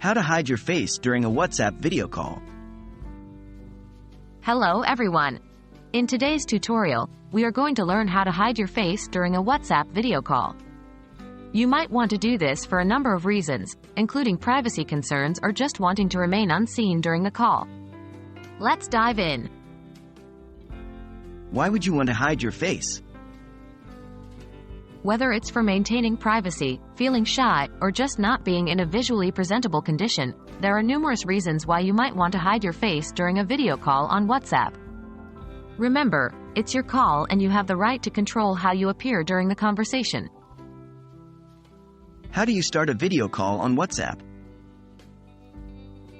How to hide your face during a WhatsApp video call. Hello everyone! In today's tutorial, we are going to learn how to hide your face during a WhatsApp video call. You might want to do this for a number of reasons, including privacy concerns or just wanting to remain unseen during the call. Let's dive in. Why would you want to hide your face? Whether it's for maintaining privacy, feeling shy, or just not being in a visually presentable condition, there are numerous reasons why you might want to hide your face during a video call on WhatsApp. Remember, it's your call and you have the right to control how you appear during the conversation. How do you start a video call on WhatsApp?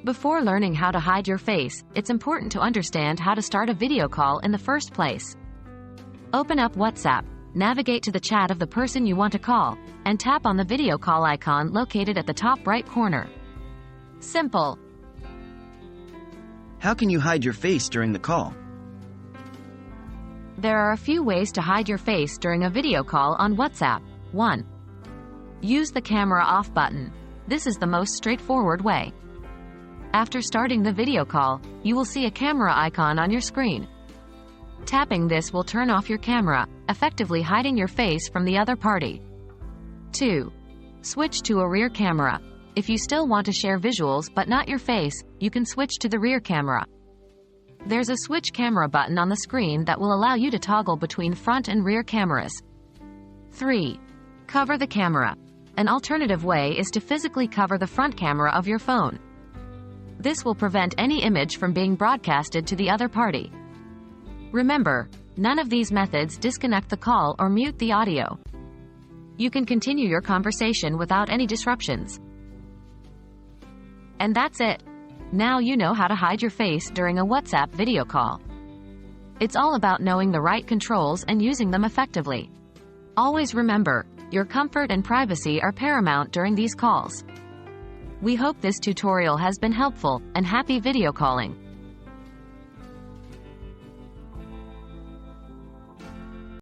Before learning how to hide your face, it's important to understand how to start a video call in the first place. Open up WhatsApp, navigate to the chat of the person you want to call, and tap on the video call icon located at the top right corner. Simple. How can you hide your face during the call? There are a few ways to hide your face during a video call on WhatsApp. 1. Use the camera off button. This is the most straightforward way. After starting the video call, you will see a camera icon on your screen. Tapping this will turn off your camera, effectively hiding your face from the other party. 2. Switch to a rear camera. If you still want to share visuals but not your face, you can switch to the rear camera. There's a switch camera button on the screen that will allow you to toggle between front and rear cameras. 3. Cover the camera. An alternative way is to physically cover the front camera of your phone. This will prevent any image from being broadcasted to the other party. Remember, none of these methods disconnect the call or mute the audio. You can continue your conversation without any disruptions. And that's it. Now you know how to hide your face during a WhatsApp video call. It's all about knowing the right controls and using them effectively. Always remember, your comfort and privacy are paramount during these calls. We hope this tutorial has been helpful, and happy video calling!